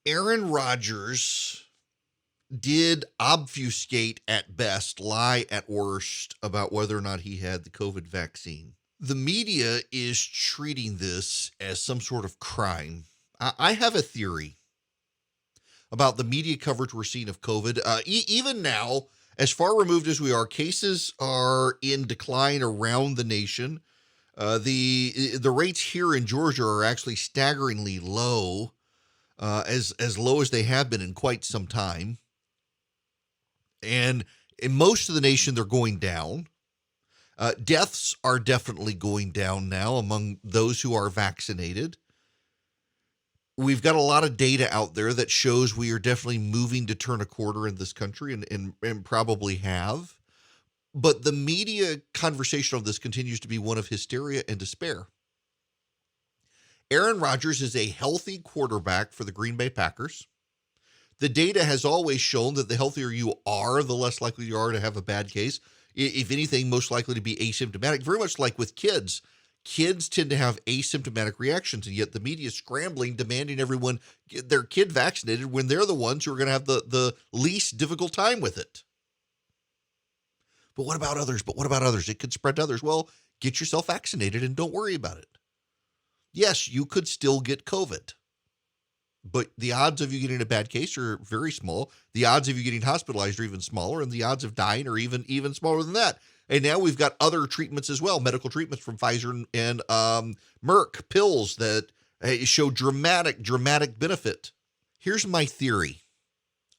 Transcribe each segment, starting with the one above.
Aaron Rodgers did obfuscate at best, lie at worst about whether or not he had the COVID vaccine. The media is treating this as some sort of crime. I have a theory about the media coverage we're seeing of COVID. Even now, as far removed as we are, cases are in decline around the nation. The rates here in Georgia are actually staggeringly low, as low as they have been in quite some time. And in most of the nation, they're going down. Deaths are definitely going down now among those who are vaccinated. We've got a lot of data out there that shows we are definitely moving to turn a quarter in this country and probably have. But the media conversation of this continues to be one of hysteria and despair. Aaron Rodgers is a healthy quarterback for the Green Bay Packers. The data has always shown that the healthier you are, the less likely you are to have a bad case. If anything, most likely to be asymptomatic, very much like with kids. Kids tend to have asymptomatic reactions, and yet the media is scrambling, demanding everyone get their kid vaccinated when they're the ones who are going to have the least difficult time with it. But what about others? It could spread to others. Well, get yourself vaccinated and don't worry about it. Yes, you could still get COVID, but the odds of you getting a bad case are very small. The odds of you getting hospitalized are even smaller, and the odds of dying are even smaller than that. And now we've got other treatments as well, medical treatments from Pfizer and Merck, pills that show dramatic benefit. Here's my theory.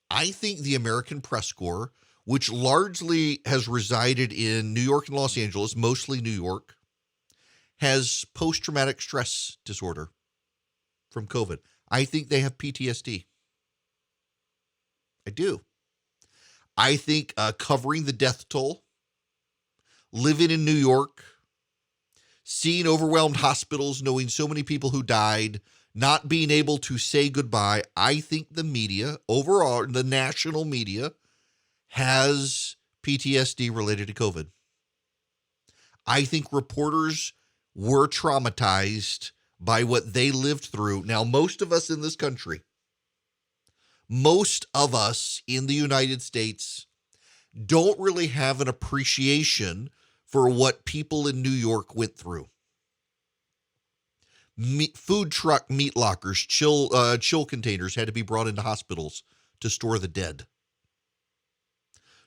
I think the American press corps, which largely has resided in New York and Los Angeles, mostly New York, has post-traumatic stress disorder from COVID. I think they have PTSD. I do. I think covering the death toll, living in New York, seeing overwhelmed hospitals, knowing so many people who died, not being able to say goodbye, I think the media, overall, the national media, has PTSD related to COVID. I think reporters were traumatized by what they lived through. Now, most of us in this country, most of us in the United States don't really have an appreciation for what people in New York went through. Food truck meat lockers, chill containers had to be brought into hospitals to store the dead.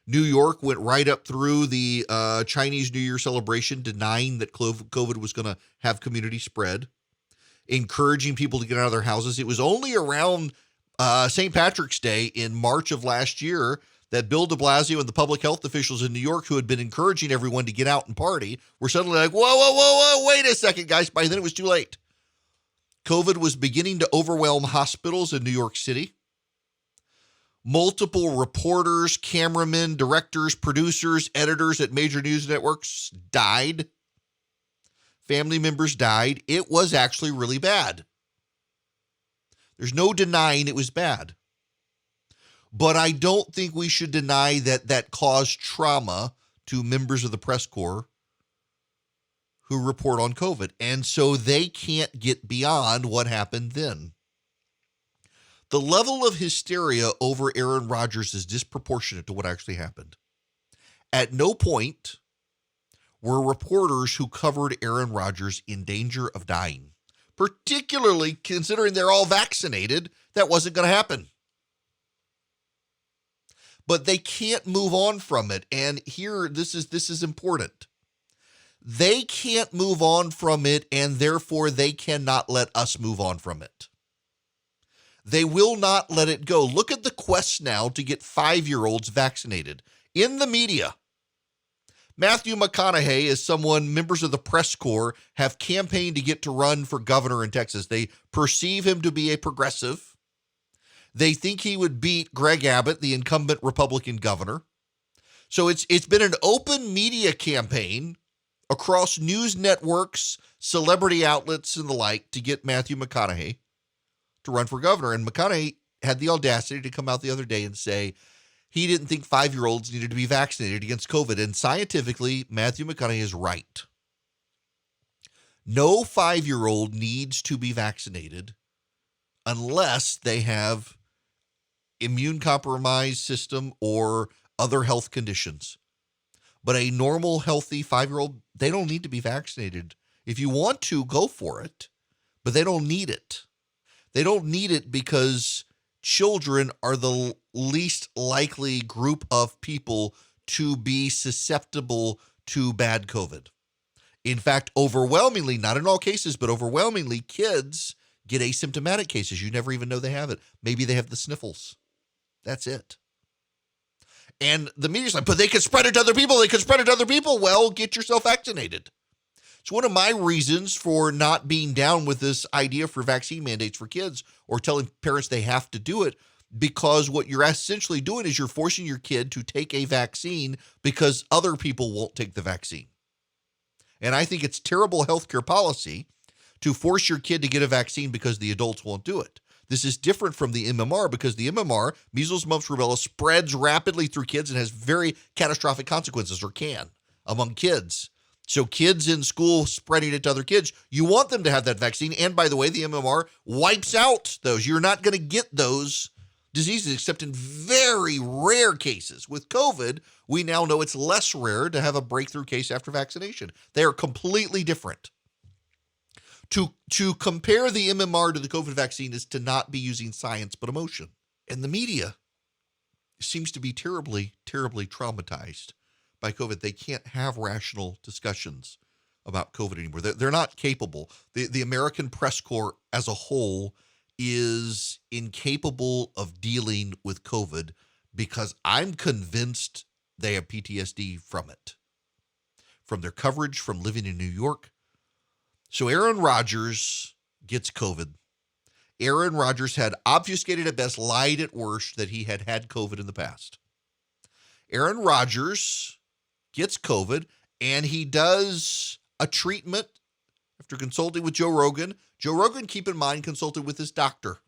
New York went right up through the Chinese New Year celebration, denying that COVID was going to have community spread, encouraging people to get out of their houses. It was only around St. Patrick's Day in March of last year that Bill de Blasio and the public health officials in New York, who had been encouraging everyone to get out and party, were suddenly like, whoa, wait a second, guys. By then it was too late. COVID was beginning to overwhelm hospitals in New York City. Multiple reporters, cameramen, directors, producers, editors at major news networks died. Family members died. It was actually really bad. There's no denying it was bad. But I don't think we should deny that caused trauma to members of the press corps who report on COVID. And so they can't get beyond what happened then. The level of hysteria over Aaron Rodgers is disproportionate to what actually happened. At no point were reporters who covered Aaron Rodgers in danger of dying, particularly considering they're all vaccinated. That wasn't going to happen. But they can't move on from it. And here, this is important. They can't move on from it, and therefore they cannot let us move on from it. They will not let it go. Look at the quest now to get 5-year-olds vaccinated in the media. Matthew McConaughey is someone members of the press corps have campaigned to get to run for governor in Texas. They perceive him to be a progressive. They think he would beat Greg Abbott, the incumbent Republican governor. So it's been an open media campaign across news networks, celebrity outlets, and the like to get Matthew McConaughey to run for governor. And McConaughey had the audacity to come out the other day and say he didn't think 5-year-olds needed to be vaccinated against COVID. And scientifically, Matthew McConaughey is right. No 5-year-old needs to be vaccinated unless they have immune compromised system or other health conditions. But a normal, healthy 5-year-old, they don't need to be vaccinated. If you want to, go for it, but they don't need it. They don't need it because children are the least likely group of people to be susceptible to bad COVID. In fact, overwhelmingly, not in all cases, but overwhelmingly, kids get asymptomatic cases. You never even know they have it. Maybe they have the sniffles. That's it. And the media's like, but they could spread it to other people. They could spread it to other people. Well, get yourself vaccinated. It's one of my reasons for not being down with this idea for vaccine mandates for kids or telling parents they have to do it, because what you're essentially doing is you're forcing your kid to take a vaccine because other people won't take the vaccine. And I think it's terrible healthcare policy to force your kid to get a vaccine because the adults won't do it. This is different from the MMR because the MMR, measles, mumps, rubella, spreads rapidly through kids and has very catastrophic consequences, or can, among kids. So kids in school spreading it to other kids, you want them to have that vaccine. And by the way, the MMR wipes out those. You're not going to get those diseases except in very rare cases. With COVID, we now know it's less rare to have a breakthrough case after vaccination. They are completely different. To compare the MMR to the COVID vaccine is to not be using science but emotion. And the media seems to be terribly, terribly traumatized by COVID. They can't have rational discussions about COVID anymore. They're not capable. The American press corps as a whole is incapable of dealing with COVID because I'm convinced they have PTSD from it, from their coverage, from living in New York. So Aaron Rodgers gets COVID. Aaron Rodgers had obfuscated at best, lied at worst that he had had COVID in the past. Aaron Rodgers gets COVID, and he does a treatment after consulting with Joe Rogan. Joe Rogan, keep in mind, consulted with his doctor.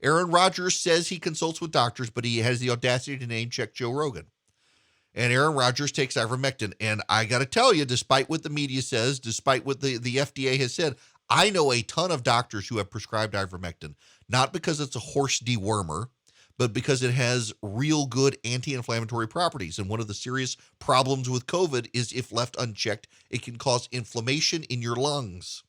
Aaron Rodgers says he consults with doctors, but he has the audacity to name check Joe Rogan. And Aaron Rodgers takes ivermectin. And I got to tell you, despite what the media says, despite what the FDA has said, I know a ton of doctors who have prescribed ivermectin, not because it's a horse dewormer, but because it has real good anti-inflammatory properties. And one of the serious problems with COVID is if left unchecked, it can cause inflammation in your lungs.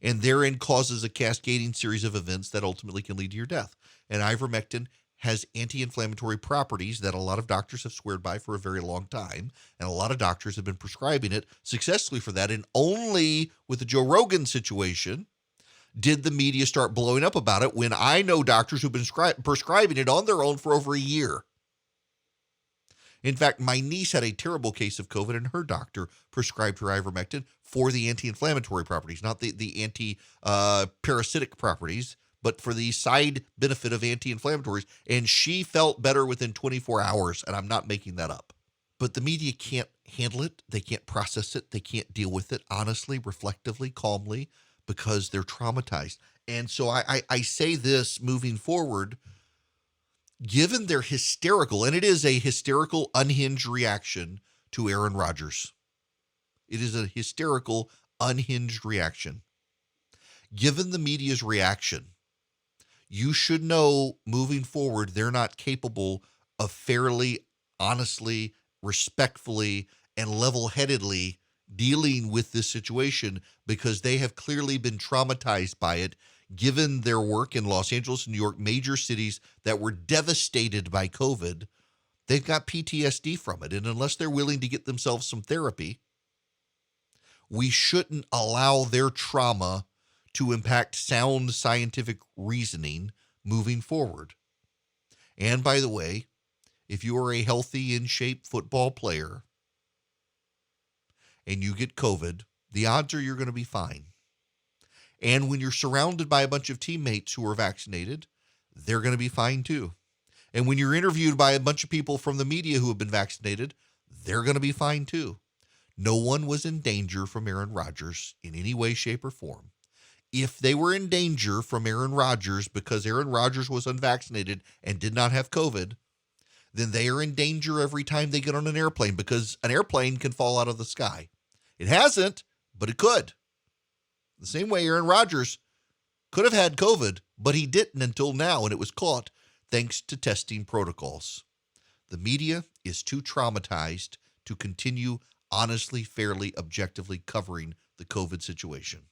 And therein causes a cascading series of events that ultimately can lead to your death. And ivermectin has anti-inflammatory properties that a lot of doctors have sweared by for a very long time. And a lot of doctors have been prescribing it successfully for that. And only with the Joe Rogan situation did the media start blowing up about it, when I know doctors who've been prescribing it on their own for over a year. In fact, my niece had a terrible case of COVID, and her doctor prescribed her ivermectin for the anti-inflammatory properties, not the anti-parasitic properties, but for the side benefit of anti-inflammatories. And she felt better within 24 hours, and I'm not making that up. But the media can't handle it. They can't process it. They can't deal with it honestly, reflectively, calmly, because they're traumatized. And so I say this moving forward, given their hysterical, and it is a hysterical, unhinged reaction to Aaron Rodgers. It is a hysterical, unhinged reaction. Given the media's reaction, you should know moving forward, they're not capable of fairly, honestly, respectfully, and level-headedly dealing with this situation, because they have clearly been traumatized by it, given their work in Los Angeles, New York, major cities that were devastated by COVID. They've got PTSD from it. And unless they're willing to get themselves some therapy, we shouldn't allow their trauma to impact sound scientific reasoning moving forward. And by the way, if you are a healthy, in shape football player and you get COVID, the odds are you're going to be fine. And when you're surrounded by a bunch of teammates who are vaccinated, they're going to be fine too. And when you're interviewed by a bunch of people from the media who have been vaccinated, they're going to be fine too. No one was in danger from Aaron Rodgers in any way, shape, or form. If they were in danger from Aaron Rodgers because Aaron Rodgers was unvaccinated and did not have COVID, then they are in danger every time they get on an airplane, because an airplane can fall out of the sky. It hasn't, but it could. The same way Aaron Rodgers could have had COVID, but he didn't until now, and it was caught thanks to testing protocols. The media is too traumatized to continue honestly, fairly, objectively covering the COVID situation.